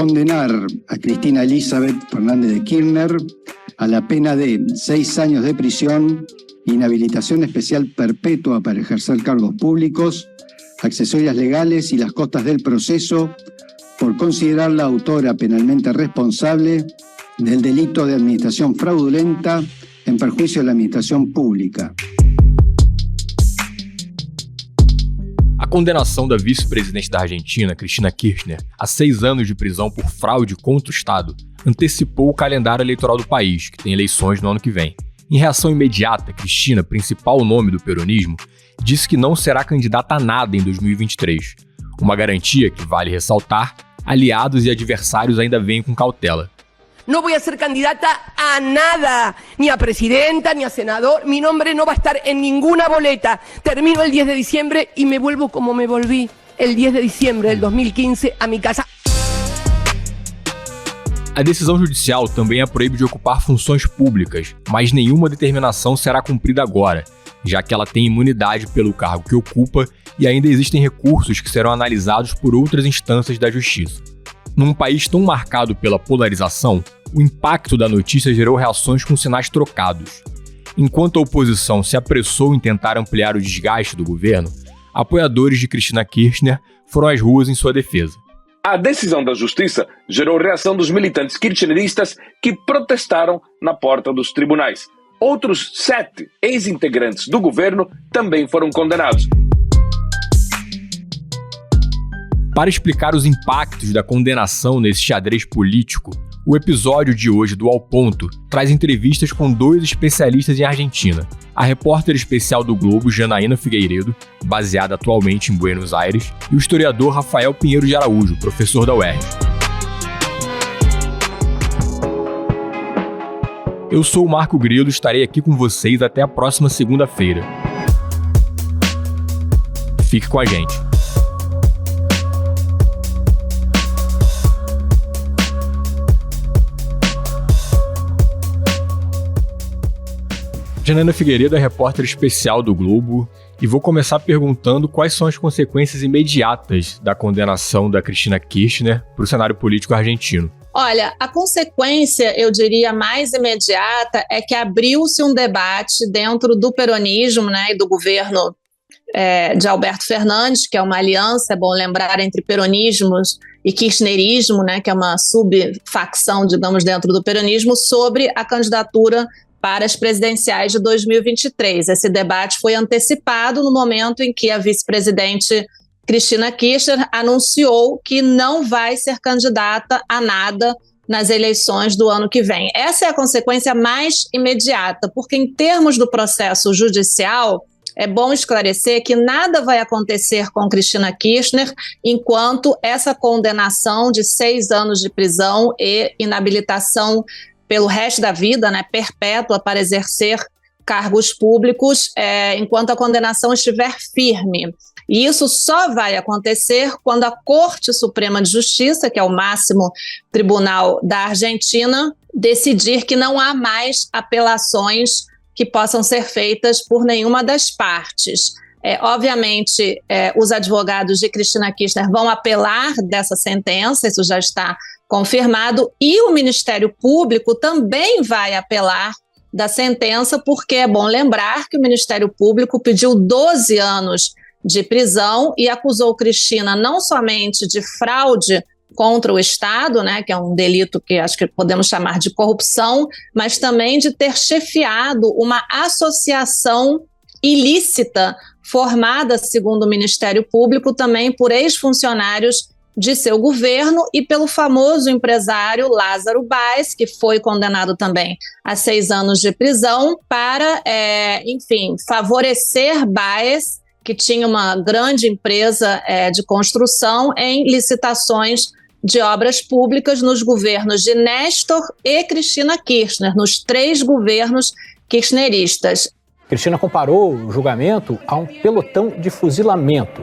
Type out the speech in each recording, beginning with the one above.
condenar a Cristina Elizabeth Fernández de Kirchner a la pena de 6 años de prisión, inhabilitación especial perpetua para ejercer cargos públicos, accesorias legales y las costas del proceso, por considerarla autora penalmente responsable del delito de administración fraudulenta en perjuicio de la administração pública. A condenação da vice-presidente da Argentina, Cristina Kirchner, a 6 anos de prisão por fraude contra o Estado, antecipou o calendário eleitoral do país, que tem eleições no ano que vem. Em reação imediata, Cristina, principal nome do peronismo, disse que não será candidata a nada em 2023. Uma garantia que, vale ressaltar, aliados e adversários ainda veem com cautela. No voy a ser candidata a nada, ni a presidenta, ni a senador. Mi nombre no va a estar en ninguna boleta. Termino el 10 de diciembre y me vuelvo como me volví el 10 de diciembre del 2015 a mi casa. A decisão judicial também a proíbe de ocupar funções públicas, mas nenhuma determinação será cumprida agora, já que ela tem imunidade pelo cargo que ocupa e ainda existem recursos que serão analisados por outras instâncias da justiça. Num país tão marcado pela polarização, o impacto da notícia gerou reações com sinais trocados. Enquanto a oposição se apressou em tentar ampliar o desgaste do governo, apoiadores de Cristina Kirchner foram às ruas em sua defesa. A decisão da justiça gerou reação dos militantes kirchneristas que protestaram na porta dos tribunais. Outros 7 ex-integrantes do governo também foram condenados. Para explicar os impactos da condenação nesse xadrez político, o episódio de hoje do Ao Ponto traz entrevistas com 2 especialistas em Argentina. A repórter especial do Globo, Janaína Figueiredo, baseada atualmente em Buenos Aires, e o historiador Rafael Pinheiro de Araújo, professor da UERJ. Eu sou o Marco Grilo e estarei aqui com vocês até a próxima segunda-feira. Fique com a gente. Janaína Figueiredo é repórter especial do Globo e vou começar perguntando quais são as consequências imediatas da condenação da Cristina Kirchner para o cenário político argentino. Olha, a consequência, eu diria, mais imediata é que abriu-se um debate dentro do peronismo, né, e do governo de Alberto Fernandes, que é uma aliança, é bom lembrar, entre peronismos e kirchnerismo, né, que é uma subfacção, digamos, dentro do peronismo, sobre a candidatura para as presidenciais de 2023. Esse debate foi antecipado no momento em que a vice-presidente Cristina Kirchner anunciou que não vai ser candidata a nada nas eleições do ano que vem. Essa é a consequência mais imediata, porque em termos do processo judicial, é bom esclarecer que nada vai acontecer com Cristina Kirchner enquanto essa condenação de 6 anos de prisão e inabilitação pelo resto da vida, né, perpétua para exercer cargos públicos, enquanto a condenação estiver firme. E isso só vai acontecer quando a Corte Suprema de Justiça, que é o máximo tribunal da Argentina, decidir que não há mais apelações que possam ser feitas por nenhuma das partes. Obviamente, os advogados de Cristina Kirchner vão apelar dessa sentença, isso já está confirmado, e o Ministério Público também vai apelar da sentença, porque é bom lembrar que o Ministério Público pediu 12 anos de prisão e acusou Cristina não somente de fraude contra o Estado, né, que é um delito que acho que podemos chamar de corrupção, mas também de ter chefiado uma associação ilícita formada, segundo o Ministério Público, também por ex-funcionários de seu governo e pelo famoso empresário Lázaro Báez, que foi condenado também a 6 anos de prisão para, favorecer Báez, que tinha uma grande empresa de construção, em licitações de obras públicas nos governos de Néstor e Cristina Kirchner, nos 3 governos kirchneristas. Cristina comparou o julgamento a um pelotão de fuzilamento.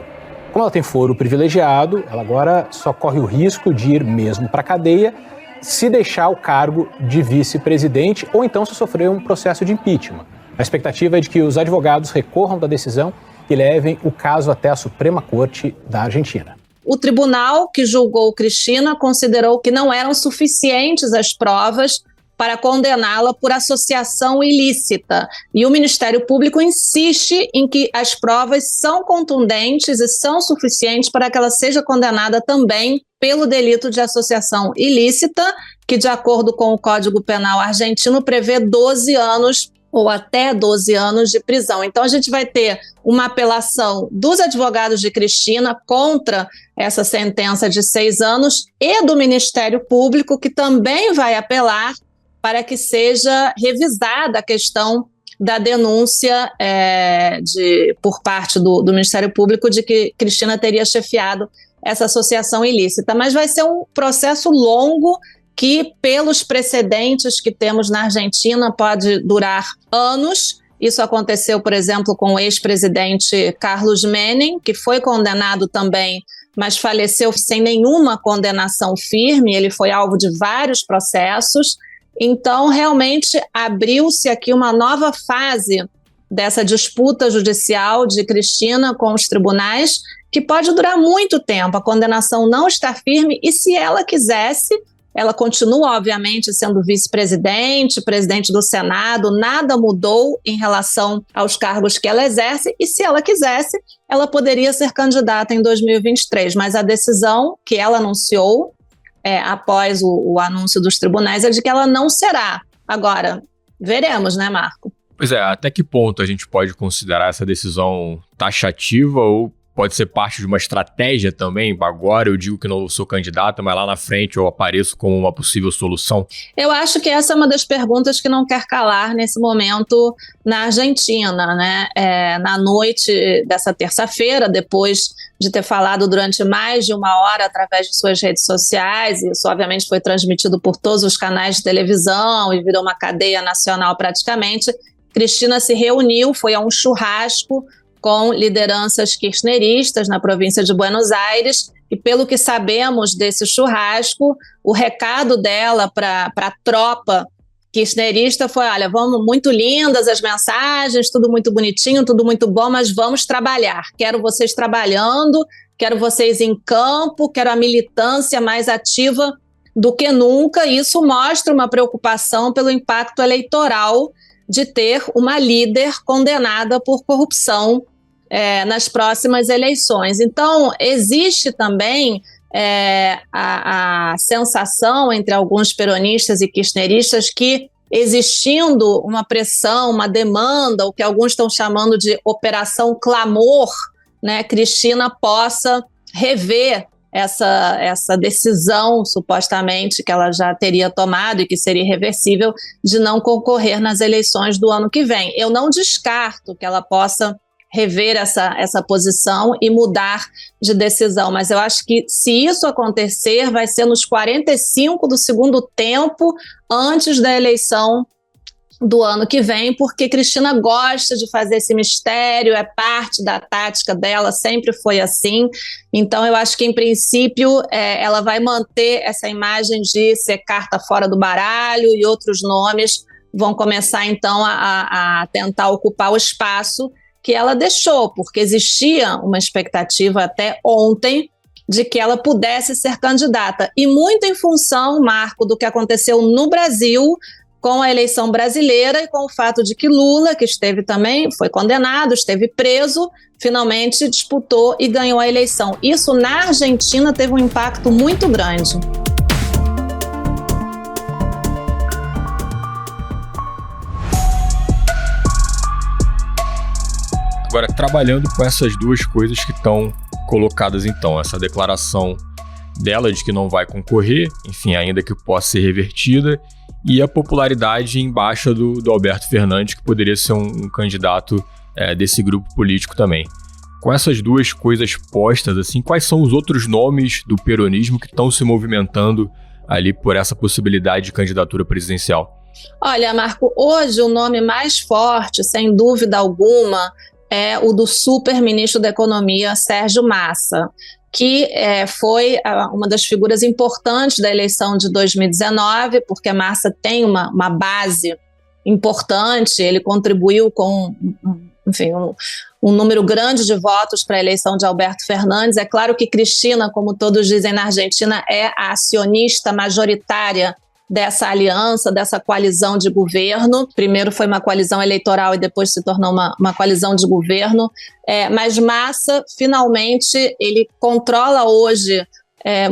Como ela tem foro privilegiado, ela agora só corre o risco de ir mesmo para a cadeia se deixar o cargo de vice-presidente ou então se sofrer um processo de impeachment. A expectativa é de que os advogados recorram da decisão e levem o caso até a Suprema Corte da Argentina. o tribunal que julgou Cristina considerou que não eram suficientes as provas para condená-la por associação ilícita. E o Ministério Público insiste em que as provas são contundentes e são suficientes para que ela seja condenada também pelo delito de associação ilícita, que, de acordo com o Código Penal argentino, prevê 12 anos ou até 12 anos de prisão. Então, a gente vai ter uma apelação dos advogados de Cristina contra essa sentença de 6 anos e do Ministério Público, que também vai apelar para que seja revisada a questão da denúncia por parte do Ministério Público de que Cristina teria chefiado essa associação ilícita. Mas vai ser um processo longo que, pelos precedentes que temos na Argentina, pode durar anos. Isso aconteceu, por exemplo, com o ex-presidente Carlos Menem, que foi condenado também, mas faleceu sem nenhuma condenação firme. Ele foi alvo de vários processos. Então, realmente, abriu-se aqui uma nova fase dessa disputa judicial de Cristina com os tribunais, que pode durar muito tempo. A condenação não está firme e, se ela quisesse, ela continua, obviamente, sendo vice-presidente, presidente do Senado, nada mudou em relação aos cargos que ela exerce, e se ela quisesse, ela poderia ser candidata em 2023, mas a decisão que ela anunciou após o anúncio dos tribunais é de que ela não será. Agora, veremos, né, Marco? Pois é, até que ponto a gente pode considerar essa decisão taxativa ou pode ser parte de uma estratégia também? Agora eu digo que não sou candidata, mas lá na frente eu apareço como uma possível solução? Eu acho que essa é uma das perguntas que não quer calar nesse momento na Argentina, né? Na noite dessa terça-feira, depois de ter falado durante mais de 1 hora através de suas redes sociais, e isso obviamente foi transmitido por todos os canais de televisão e virou uma cadeia nacional praticamente, Cristina se reuniu, foi a um churrasco com lideranças kirchneristas na província de Buenos Aires, e pelo que sabemos desse churrasco, o recado dela para a tropa kirchnerista foi: olha, vamos, muito lindas as mensagens, tudo muito bonitinho, tudo muito bom, mas vamos trabalhar, quero vocês trabalhando, quero vocês em campo, quero a militância mais ativa do que nunca. Isso mostra uma preocupação pelo impacto eleitoral de ter uma líder condenada por corrupção nas próximas eleições. Então, existe também a sensação entre alguns peronistas e kirchneristas que, existindo uma pressão, uma demanda, o que alguns estão chamando de Operação Clamor, né, Cristina possa rever essa decisão, supostamente, que ela já teria tomado e que seria irreversível, de não concorrer nas eleições do ano que vem. Eu não descarto que ela possa rever essa posição e mudar de decisão, mas eu acho que, se isso acontecer, vai ser nos 45 do segundo tempo, antes da eleição do ano que vem, porque Cristina gosta de fazer esse mistério, é parte da tática dela, sempre foi assim. Então eu acho que, em princípio, ela vai manter essa imagem de ser carta fora do baralho, e outros nomes vão começar então a tentar ocupar o espaço que ela deixou, porque existia uma expectativa até ontem de que ela pudesse ser candidata, e muito em função, Marco, do que aconteceu no Brasil com a eleição brasileira e com o fato de que Lula, que esteve também, foi condenado, esteve preso, finalmente disputou e ganhou a eleição. Isso na Argentina teve um impacto muito grande. Agora, trabalhando com essas duas coisas que estão colocadas então, essa declaração dela de que não vai concorrer, enfim, ainda que possa ser revertida, e a popularidade em baixa do Alberto Fernandes, que poderia ser um candidato desse grupo político também. Com essas duas coisas postas, assim, quais são os outros nomes do peronismo que estão se movimentando ali por essa possibilidade de candidatura presidencial? Olha, Marco, hoje o nome mais forte, sem dúvida alguma, é o do super-ministro da Economia, Sérgio Massa, que foi uma das figuras importantes da eleição de 2019, porque Massa tem uma base importante, ele contribuiu com enfim, um número grande de votos para a eleição de Alberto Fernandes. É claro que Cristina, como todos dizem na Argentina, é a acionista majoritária dessa aliança, dessa coalizão de governo. Primeiro foi uma coalizão eleitoral e depois se tornou uma coalizão de governo. Mas Massa, finalmente, ele controla hoje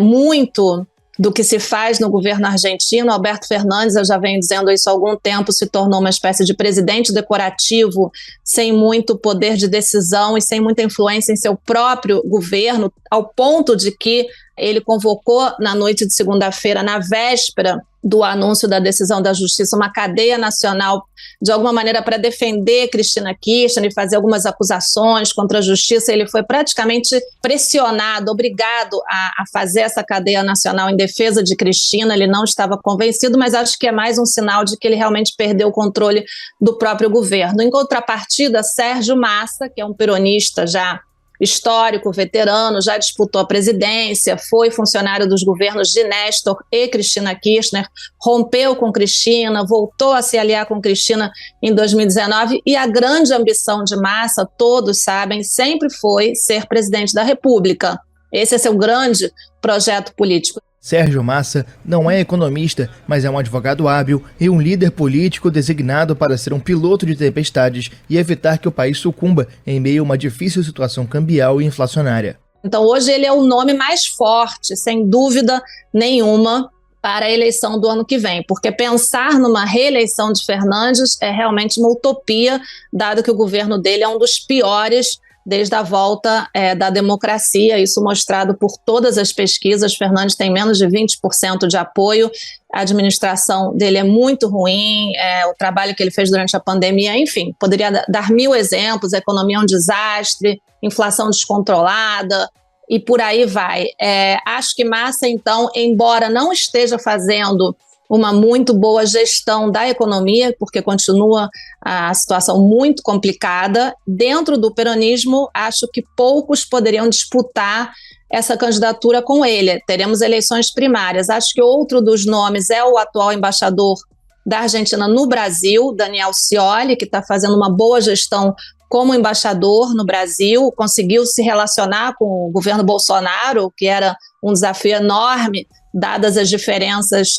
muito do que se faz no governo argentino. Alberto Fernandes, eu já venho dizendo isso há algum tempo, se tornou uma espécie de presidente decorativo, sem muito poder de decisão e sem muita influência em seu próprio governo, ao ponto de que ele convocou na noite de segunda-feira, na véspera do anúncio da decisão da Justiça, uma cadeia nacional, de alguma maneira, para defender Cristina Kirchner e fazer algumas acusações contra a Justiça. Ele foi praticamente pressionado, obrigado a fazer essa cadeia nacional em defesa de Cristina. Ele não estava convencido, mas acho que é mais um sinal de que ele realmente perdeu o controle do próprio governo. Em contrapartida, Sérgio Massa, que é um peronista já histórico, veterano, já disputou a presidência, foi funcionário dos governos de Néstor e Cristina Kirchner, rompeu com Cristina, voltou a se aliar com Cristina em 2019 e a grande ambição de Massa, todos sabem, sempre foi ser presidente da República. Esse é seu grande projeto político. Sérgio Massa não é economista, mas é um advogado hábil e um líder político designado para ser um piloto de tempestades e evitar que o país sucumba em meio a uma difícil situação cambial e inflacionária. Então hoje ele é o nome mais forte, sem dúvida nenhuma, para a eleição do ano que vem, porque pensar numa reeleição de Fernandes é realmente uma utopia, dado que o governo dele é um dos piores desde a volta da democracia, isso mostrado por todas as pesquisas. Fernandes tem menos de 20% de apoio, a administração dele é muito ruim, o trabalho que ele fez durante a pandemia, enfim, poderia dar 1000 exemplos, a economia é um desastre, inflação descontrolada, e por aí vai. Acho que Massa, então, embora não esteja fazendo uma muito boa gestão da economia, porque continua a situação muito complicada, dentro do peronismo, acho que poucos poderiam disputar essa candidatura com ele. Teremos eleições primárias. Acho que outro dos nomes é o atual embaixador da Argentina no Brasil, Daniel Scioli, que está fazendo uma boa gestão como embaixador no Brasil, conseguiu se relacionar com o governo Bolsonaro, que era um desafio enorme, dadas as diferenças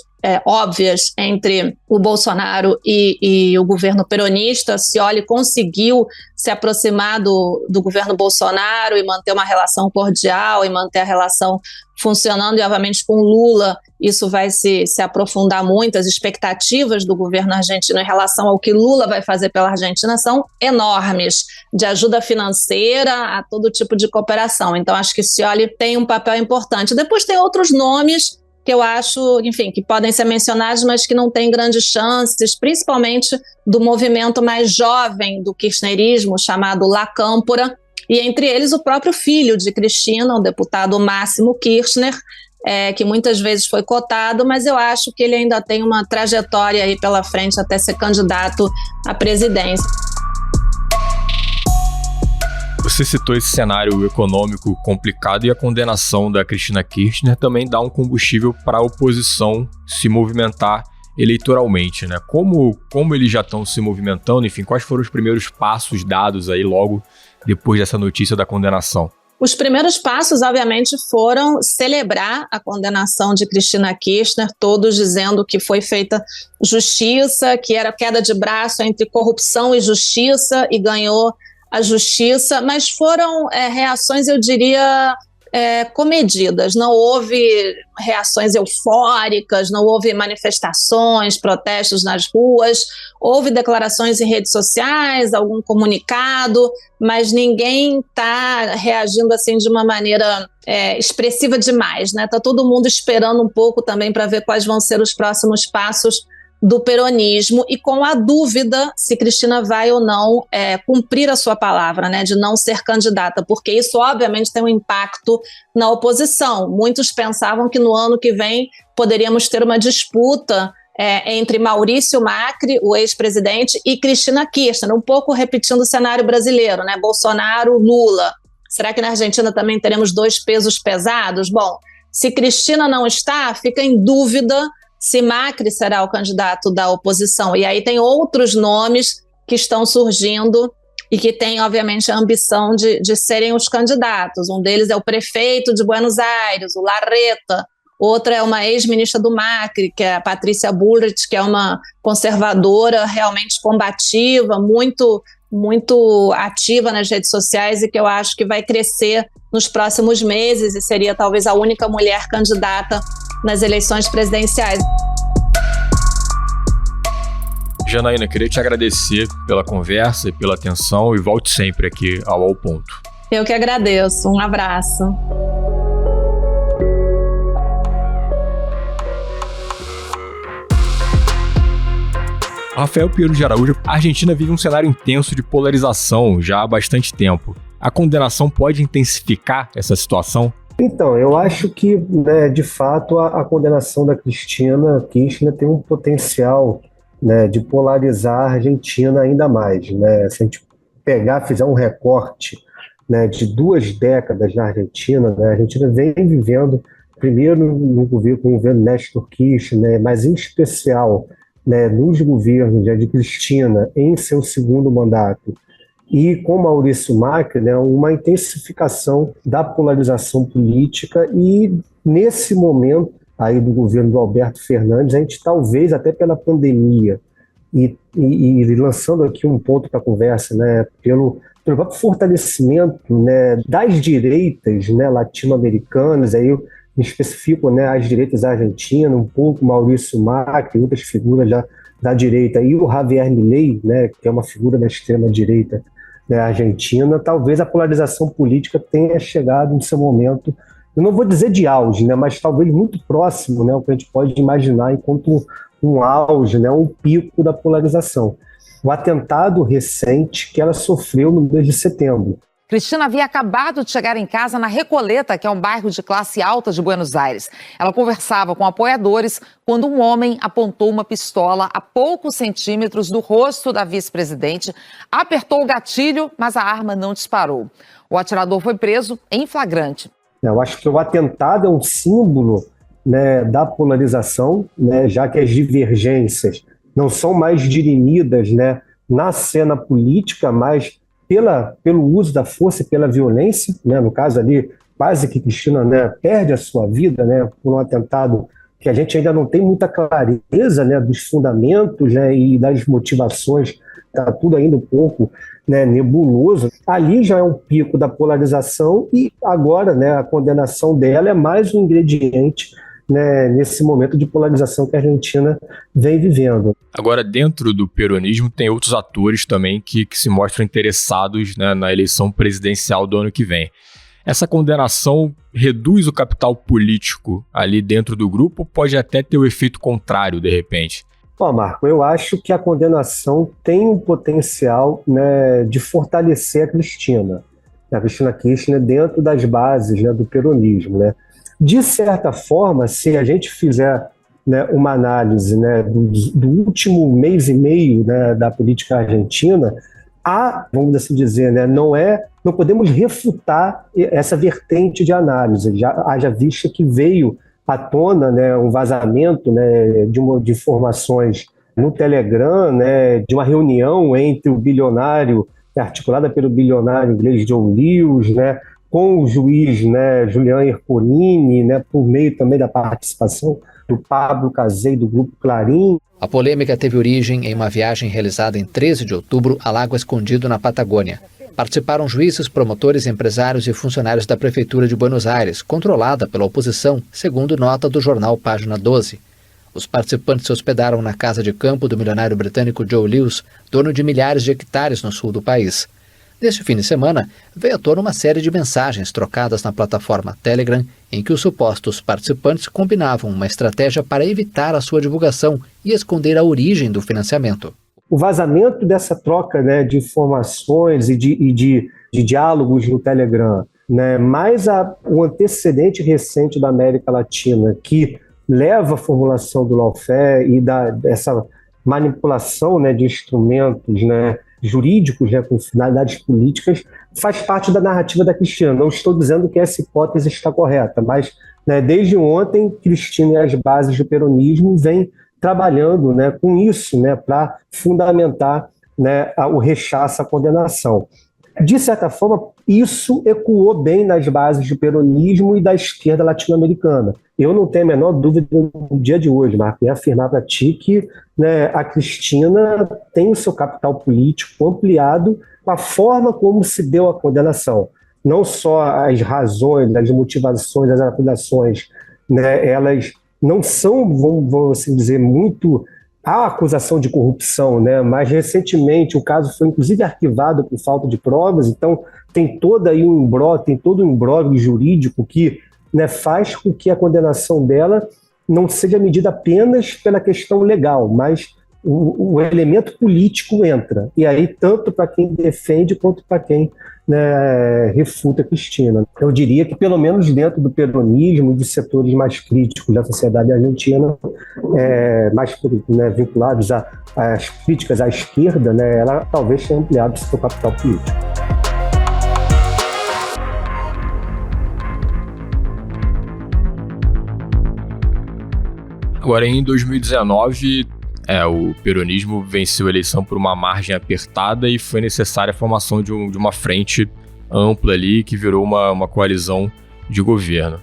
óbvias entre o Bolsonaro e o governo peronista. Scioli conseguiu se aproximar do governo Bolsonaro e manter uma relação cordial e manter a relação funcionando, e obviamente com Lula isso vai se aprofundar muito. As expectativas do governo argentino em relação ao que Lula vai fazer pela Argentina são enormes, de ajuda financeira a todo tipo de cooperação. Então acho que Scioli tem um papel importante. Depois tem outros nomes que eu acho, enfim, que podem ser mencionados, mas que não têm grandes chances, principalmente do movimento mais jovem do kirchnerismo, chamado La Câmpora, e entre eles o próprio filho de Cristina, o deputado Máximo Kirchner, que muitas vezes foi cotado, mas eu acho que ele ainda tem uma trajetória aí pela frente até ser candidato à presidência. Você citou esse cenário econômico complicado e a condenação da Cristina Kirchner também dá um combustível para a oposição se movimentar eleitoralmente, né? Como eles já estão se movimentando, enfim, quais foram os primeiros passos dados aí logo depois dessa notícia da condenação? Os primeiros passos, obviamente, foram celebrar a condenação de Cristina Kirchner, todos dizendo que foi feita justiça, que era queda de braço entre corrupção e justiça, e ganhou a justiça, mas foram reações, eu diria, comedidas. Não houve reações eufóricas, não houve manifestações, protestos nas ruas, houve declarações em redes sociais, algum comunicado, mas ninguém está reagindo assim de uma maneira expressiva demais, né? Está todo mundo esperando um pouco também para ver quais vão ser os próximos passos do peronismo, e com a dúvida se Cristina vai ou não cumprir a sua palavra, né, de não ser candidata, porque isso obviamente tem um impacto na oposição. Muitos pensavam que no ano que vem poderíamos ter uma disputa entre Maurício Macri, o ex-presidente, e Cristina Kirchner, um pouco repetindo o cenário brasileiro, né, Bolsonaro, Lula. Será que na Argentina também teremos dois pesos pesados? Bom, se Cristina não está, fica em dúvida se Macri será o candidato da oposição. E aí tem outros nomes que estão surgindo e que têm, obviamente, a ambição de serem os candidatos. Um deles é o prefeito de Buenos Aires, o Larreta. Outra é uma ex-ministra do Macri, que é a Patrícia Bullrich, que é uma conservadora realmente combativa, muito ativa nas redes sociais e que eu acho que vai crescer nos próximos meses e seria talvez a única mulher candidata nas eleições presidenciais. Janaína, queria te agradecer pela conversa e pela atenção e volte sempre aqui ao Ponto. Eu que agradeço. Um abraço. Rafael Pinheiro de Araújo, a Argentina vive um cenário intenso de polarização já há bastante tempo. A condenação pode intensificar essa situação? Então, eu acho que, né, de fato, a condenação da Cristina Kirchner tem um potencial, né, de polarizar a Argentina ainda mais. Né? Se a gente fizer um recorte, né, de 2 décadas na Argentina, né, a Argentina vem vivendo, primeiro no governo Néstor Kirchner, mas em especial, né, nos governos de Cristina em seu segundo mandato e com Maurício Macri, né, uma intensificação da polarização política e nesse momento aí do governo do Alberto Fernandes, a gente talvez até pela pandemia e lançando aqui um ponto para a conversa, né, pelo próprio fortalecimento, né, das direitas, né, latino-americanas, aí eu me especifico, né, as direitas argentinas, um pouco Maurício Macri, outras figuras da direita, e o Javier Milei, né, que é uma figura da extrema-direita, né, argentina, talvez a polarização política tenha chegado em seu momento, eu não vou dizer de auge, né, mas talvez muito próximo, né, o que a gente pode imaginar enquanto um auge, né, um pico da polarização. O atentado recente que ela sofreu no mês de setembro. Cristina havia acabado de chegar em casa na Recoleta, que é um bairro de classe alta de Buenos Aires. Ela conversava com apoiadores quando um homem apontou uma pistola a poucos centímetros do rosto da vice-presidente, apertou o gatilho, mas a arma não disparou. O atirador foi preso em flagrante. Eu acho que o atentado é um símbolo, né, da polarização, né, já que as divergências não são mais dirimidas, né, na cena política, mas pelo uso da força e pela violência, né, no caso ali, quase que Cristina, né, perde a sua vida, né, por um atentado que a gente ainda não tem muita clareza, né, dos fundamentos, né, e das motivações, está tudo ainda um pouco, né, nebuloso. Ali já é um pico da polarização e agora, né, a condenação dela é mais um ingrediente, né, nesse momento de polarização que a Argentina vem vivendo. Agora, dentro do peronismo, tem outros atores também que se mostram interessados, né, na eleição presidencial do ano que vem. Essa condenação reduz o capital político ali dentro do grupo ou pode até ter o efeito contrário, de repente? Marco, eu acho que a condenação tem um potencial, né, de fortalecer a Cristina Kirchner dentro das bases, né, do peronismo, né? De certa forma, se a gente fizer, né, uma análise, né, do último mês e meio, né, da política argentina, vamos assim dizer, né, não podemos refutar essa vertente de análise, haja vista que veio à tona, né, um vazamento, né, de informações no Telegram, né, de uma reunião entre o bilionário, articulada pelo bilionário inglês John Lewis, né, com o juiz, né, Julián Ercolini, né, por meio também da participação do Pablo Casey do Grupo Clarim. A polêmica teve origem em uma viagem realizada em 13 de outubro a Lago Escondido, na Patagônia. Participaram juízes, promotores, empresários e funcionários da Prefeitura de Buenos Aires, controlada pela oposição, segundo nota do jornal Página 12. Os participantes se hospedaram na casa de campo do milionário britânico Joe Lewis, dono de milhares de hectares no sul do país. Neste fim de semana, veio à tona uma série de mensagens trocadas na plataforma Telegram, em que os supostos participantes combinavam uma estratégia para evitar a sua divulgação e esconder a origem do financiamento. O vazamento dessa troca, né, de informações e de diálogos no Telegram, né, mais o antecedente recente da América Latina, que leva à formulação do lawfare e dessa manipulação, né, de instrumentos, né, jurídicos, né, com finalidades políticas, faz parte da narrativa da Cristina. Não estou dizendo que essa hipótese está correta, mas, né, desde ontem, Cristina e as bases do peronismo vêm trabalhando, né, com isso, né, para fundamentar né, o rechaço à condenação. De certa forma, isso ecoou bem nas bases do peronismo e da esquerda latino-americana. Eu não tenho a menor dúvida no dia de hoje, Marco, em afirmar para ti que, né, a Cristina tem o seu capital político ampliado com a forma como se deu a condenação. Não só as razões, as motivações, as acusações, né, elas não são, vamos assim dizer, muito... Há acusação de corrupção, né? Mas recentemente o caso foi inclusive arquivado por falta de provas, então tem todo um imbróglio jurídico que, né, faz com que a condenação dela não seja medida apenas pela questão legal, mas o elemento político entra. E aí, tanto para quem defende quanto para quem, né, refuta a Cristina. Eu diria que, pelo menos dentro do peronismo e dos setores mais críticos da sociedade argentina, mais, né, vinculados às críticas à esquerda, né, ela talvez tenha ampliado seu capital político. Agora, em 2019, o peronismo venceu a eleição por uma margem apertada e foi necessária a formação de uma frente ampla ali que virou uma coalizão de governo.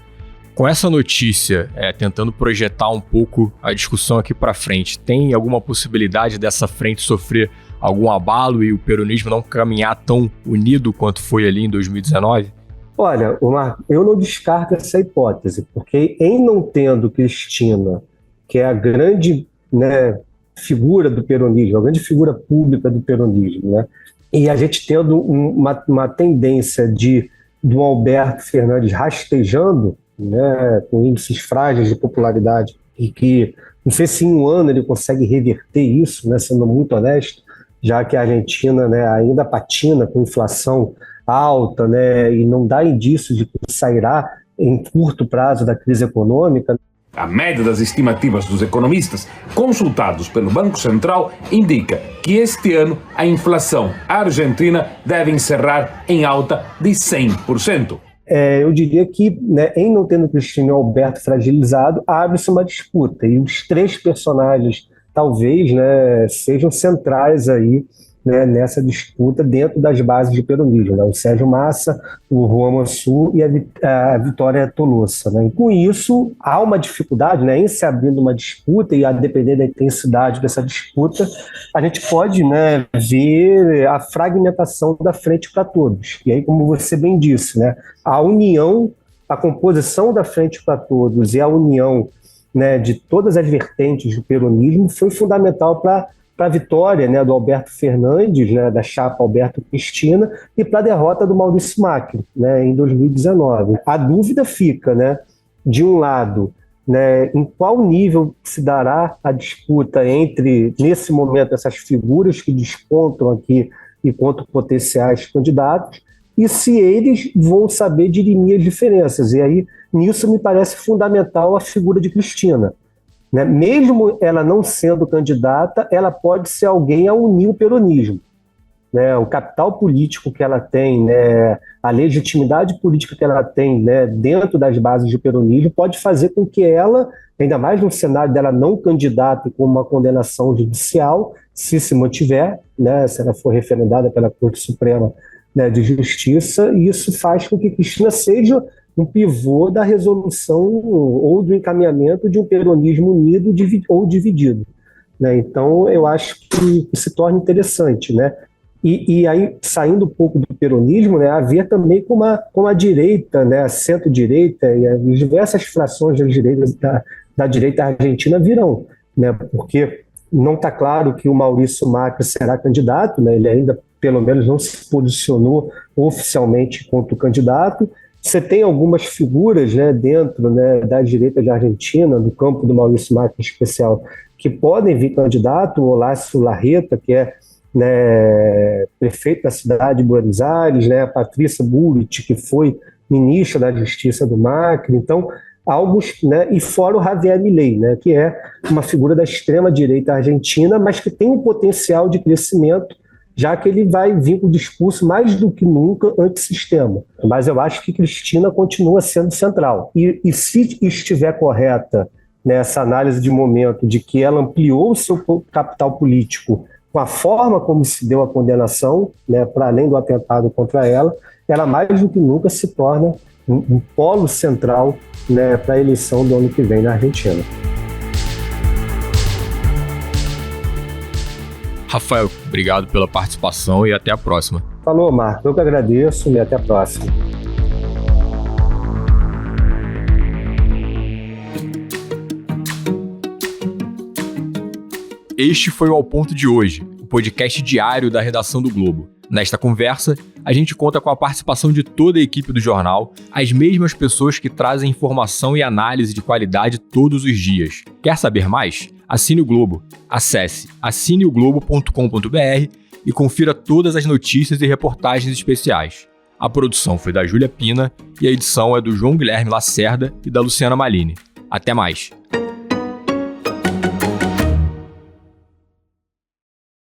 Com essa notícia, tentando projetar um pouco a discussão aqui para frente, tem alguma possibilidade dessa frente sofrer algum abalo e o peronismo não caminhar tão unido quanto foi ali em 2019? Olha, eu não descarto essa hipótese, porque em não tendo Cristina, que é a grande, né, figura do peronismo, a grande figura pública do peronismo, né? E a gente tendo uma tendência do Alberto Fernandes rastejando, né, com índices frágeis de popularidade, e que não sei se em um ano ele consegue reverter isso, né, sendo muito honesto, já que a Argentina, né, ainda patina com inflação alta, né, e não dá indício de que sairá em curto prazo da crise econômica. A média das estimativas dos economistas consultados pelo Banco Central indica que este ano a inflação argentina deve encerrar em alta de 100%. Eu diria que, né, em não tendo Cristina e Alberto fragilizado, abre-se uma disputa. E os três personagens, talvez, né, sejam centrais aí, né, nessa disputa dentro das bases do peronismo, né? O Sérgio Massa, o Juan Mansur e a Vitória Tolosa, né? E com isso, há uma dificuldade, né, em se abrindo uma disputa, e a depender da intensidade dessa disputa, a gente pode, né, ver a fragmentação da Frente para Todos. E aí, como você bem disse, né, a união, a composição da Frente para Todos e a união, né, de todas as vertentes do peronismo foi fundamental para a vitória, né, do Alberto Fernandes, né, da chapa Alberto Cristina, e para a derrota do Maurício Macri, né, em 2019. A dúvida fica, né, de um lado, né, em qual nível se dará a disputa entre, nesse momento, essas figuras que despontam aqui enquanto potenciais candidatos, e se eles vão saber dirimir as diferenças. E aí, nisso me parece fundamental a figura de Cristina. Né? Mesmo ela não sendo candidata, ela pode ser alguém a unir o peronismo. Né? O capital político que ela tem, né? A legitimidade política que ela tem, né, dentro das bases do peronismo pode fazer com que ela, ainda mais no cenário dela não candidata com uma condenação judicial, se mantiver, né, se ela for referendada pela Corte Suprema, né, de Justiça, e isso faz com que Cristina seja um pivô da resolução ou do encaminhamento de um peronismo unido ou dividido. Né? Então, eu acho que se torna interessante. Né? E aí, saindo um pouco do peronismo, né, haver também com a direita, né, a centro-direita e as diversas frações da direita argentina virão. Né? Porque não está claro que o Maurício Macri será candidato, né? Ele ainda, pelo menos, não se posicionou oficialmente contra o candidato. Você tem algumas figuras, né, dentro, né, da direita de Argentina, do campo do Maurício Macri em especial, que podem vir candidato, o Horácio Larreta, que é, né, prefeito da cidade de Buenos Aires, né, a Patrícia Bullrich, que foi ministra da Justiça do Macri. Então, alguns, né, e fora o Javier Milei, né, que é uma figura da extrema-direita argentina, mas que tem um potencial de crescimento, já que ele vai vir com o discurso mais do que nunca antissistema. Mas eu acho que Cristina continua sendo central. E se estiver correta nessa análise de momento de que ela ampliou o seu capital político com a forma como se deu a condenação, né, para além do atentado contra ela mais do que nunca se torna um polo central, né, para a eleição do ano que vem na Argentina. Rafael, obrigado pela participação e até a próxima. Falou, Marco. Eu que agradeço e até a próxima. Este foi o Ao Ponto de hoje, o podcast diário da redação do Globo. Nesta conversa, a gente conta com a participação de toda a equipe do jornal, as mesmas pessoas que trazem informação e análise de qualidade todos os dias. Quer saber mais? Assine o Globo. Acesse assineoglobo.com.br e confira todas as notícias e reportagens especiais. A produção foi da Júlia Pina e a edição é do João Guilherme Lacerda e da Luciana Malini. Até mais!